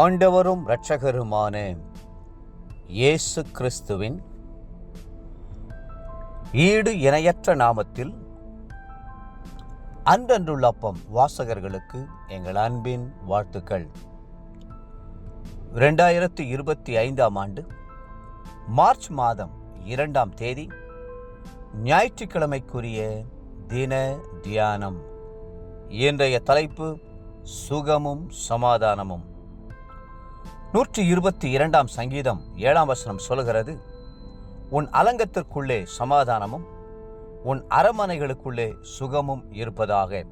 ஆண்டவரும் இரட்சகருமான இயேசு கிறிஸ்துவின் ஈடு இணையற்ற நாமத்தில் அன்றன்றுள்ள அப்பம் வாசகர்களுக்கு எங்கள் அன்பின் வாழ்த்துக்கள். 2025 ஆண்டு மார்ச் மாதம் 2ஆம் தேதி ஞாயிற்றுக்கிழமைக்குரிய தின தியானம். இன்றைய தலைப்பு சுகமும் சமாதானமும். 122ஆம் சங்கீதம் 7ஆம் வசனம் சொல்கிறது, உன் அலங்கத்திற்குள்ளே சமாதானமும் உன் அரமனைகளுக்குள்ளே சுகமும் இருப்பதாக.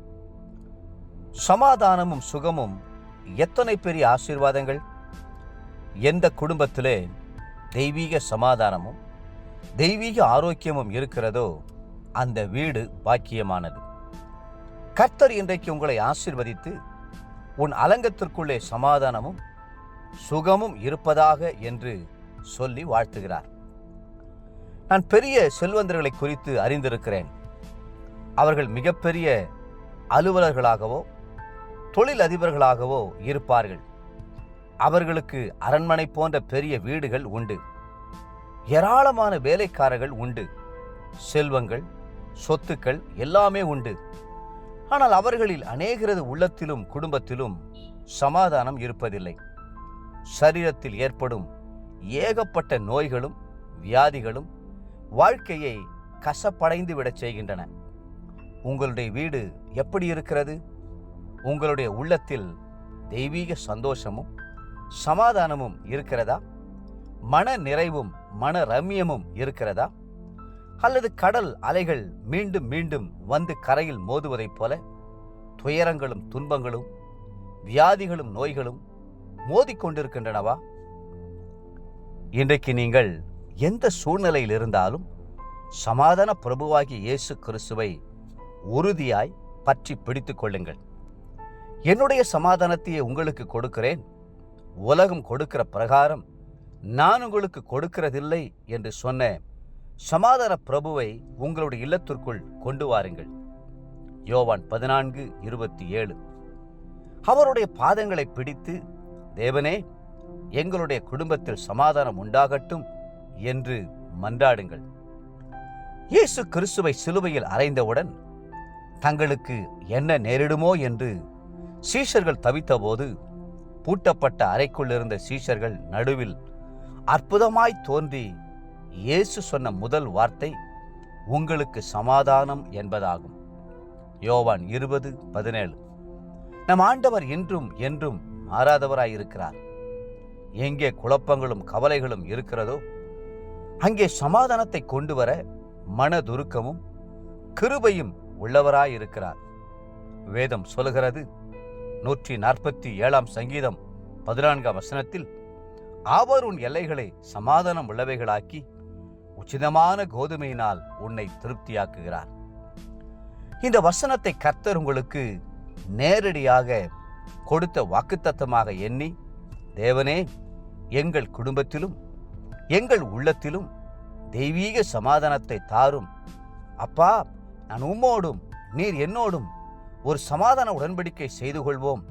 சமாதானமும் சுகமும் எத்தனை பெரிய ஆசீர்வாதங்கள்! எந்த குடும்பத்திலே தெய்வீக சமாதானமும் தெய்வீக ஆரோக்கியமும் இருக்கிறதோ அந்த வீடு பாக்கியமானது. கர்த்தர் இன்றைக்கு உங்களை ஆசீர்வதித்து உன் அலங்கத்திற்குள்ளே சமாதானமும் சுகமும் இருப்பதாக என்று சொல்லி வாழ்த்துகிறார். நான் பெரிய செல்வந்தர்களை குறித்து அறிந்திருக்கிறேன். அவர்கள் மிகப்பெரிய அலுவலர்களாகவோ தொழில் அதிபர்களாகவோ இருப்பார்கள். அவர்களுக்கு அரண்மனை போன்ற பெரிய வீடுகள் உண்டு, ஏராளமான வேலைக்காரர்கள் உண்டு, செல்வங்கள் சொத்துக்கள் எல்லாமே உண்டு. ஆனால் அவர்களில் அநேகரது உள்ளத்திலும் குடும்பத்திலும் சமாதானம் இருப்பதில்லை. சரீரத்தில் ஏற்படும் ஏகப்பட்ட நோய்களும் வியாதிகளும் வாழ்க்கையை கசப்படைந்து விடச் செய்கின்றன. உங்களுடைய வீடு எப்படி இருக்கிறது? உங்களுடைய உள்ளத்தில் தெய்வீக சந்தோஷமும் சமாதானமும் இருக்கிறதா? மன நிறைவும் மன ரம்யமும் இருக்கிறதா? அல்லது கடல் அலைகள் மீண்டும் மீண்டும் வந்து கரையில் மோதுவதைப் போல துயரங்களும் துன்பங்களும் வியாதிகளும் நோய்களும் மோதிக்கொண்டிருக்கின்றனவா? இன்றைக்கு நீங்கள் எந்த சூழ்நிலையில் இருந்தாலும் சமாதான பிரபுவாகிய இயேசு கிறிஸ்துவை உறுதியாய் பற்றி பிடித்துக் கொள்ளுங்கள். என்னுடைய சமாதானத்தையே உங்களுக்கு கொடுக்கிறேன், உலகம் கொடுக்கிற பிரகாரம் நான் உங்களுக்கு கொடுக்கிறதில்லை என்று சொன்ன சமாதான பிரபுவை உங்களுடைய இல்லத்திற்குள் கொண்டு வாருங்கள். யோவான் 14:27. அவருடைய பாதங்களை பிடித்து, தேவனே, எங்களுடைய குடும்பத்தில் சமாதானம் உண்டாகட்டும் என்று மன்றாடுங்கள். இயேசு கிறிஸ்துவை சிலுவையில் அறைந்தவுடன் தங்களுக்கு என்ன நேரிடுமோ என்று சீஷர்கள் தவித்தபோது பூட்டப்பட்ட அறைக்குள் இருந்த சீஷர்கள் நடுவில் அற்புதமாய் தோன்றி இயேசு சொன்ன முதல் வார்த்தை உங்களுக்கு சமாதானம் என்பதாகும். யோவான் 20:17. நம் ஆண்டவர் இன்றும் என்றும் மாறாதவராயிருக்கிறார். எங்கே குழப்பங்களும் கவலைகளும் இருக்கிறதோ அங்கே சமாதானத்தை கொண்டு வர மனதுருக்கமும் கிருபையும் உள்ளவராயிருக்கிறார். வேதம் சொல்கிறது, 147ஆம் சங்கீதம் 14ஆம் வசனத்தில், அவர் உன் எல்லைகளை சமாதானம் உள்ளவைகளாக்கி உச்சிதமான கோதுமையினால் உன்னை திருப்தியாக்குகிறார். இந்த வசனத்தை கர்த்தர் உங்களுக்கு நேரடியாக கொடுத்த வாக்குத்தத்தமாக எண்ணி, தேவனே, எங்கள் குடும்பத்திலும் எங்கள் உள்ளத்திலும் தெய்வீக சமாதானத்தை தாரும். அப்பா, நான் உம்மோடும் நீர் என்னோடும் ஒரு சமாதான உடன்படிக்கை செய்து கொள்வோம்.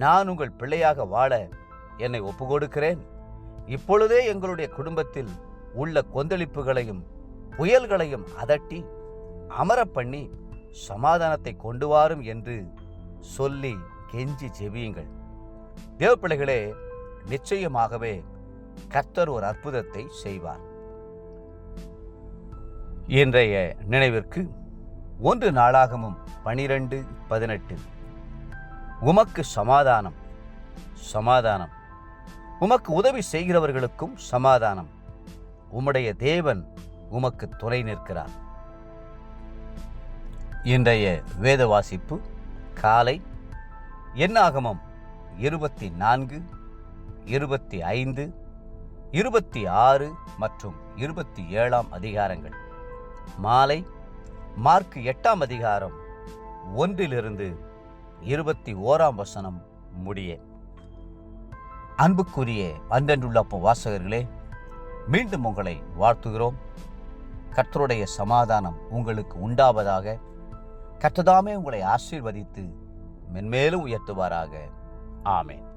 நான் உங்கள் பிள்ளையாக வாழ என்னை ஒப்புக்கொடுக்கிறேன். இப்பொழுதே எங்களுடைய குடும்பத்தில் உள்ள கொந்தளிப்புகளையும் புயல்களையும் அதட்டி அமரப்பண்ணி சமாதானத்தை கொண்டு வாரும் என்று சொல்லி கெஞ்சி ஜெபியுங்கள். தேவ பிள்ளைகளே, நிச்சயமாகவே கர்த்தர் ஒரு அற்புதத்தை செய்வார். இன்றைய நினைவிற்கு 1 நாளாகமம் 12:18. உமக்கு சமாதானம், சமாதானம். உமக்கு உதவி செய்கிறவர்களுக்கும் சமாதானம். உம்முடைய தேவன் உமக்கு துணை நிற்கிறார். இன்றைய வேத வாசிப்பு காலை என்னாகமம் 24, 25, 26 மற்றும் 27ஆம் அதிகாரங்கள். மாலை மார்க் 8ஆம் அதிகாரம் 1 21ஆம் வசனம் முடிய. அன்புக்குரிய அன்றன்றுள்ள வாசகர்களே, மீண்டும் உங்களை வாழ்த்துகிறோம். கர்த்தருடைய சமாதானம் உங்களுக்கு உண்டாவதாக. கர்த்தர் தாமே உங்களை ஆசீர்வதித்து மென்மேலும் உயர்த்துவாராக. ஆமென்.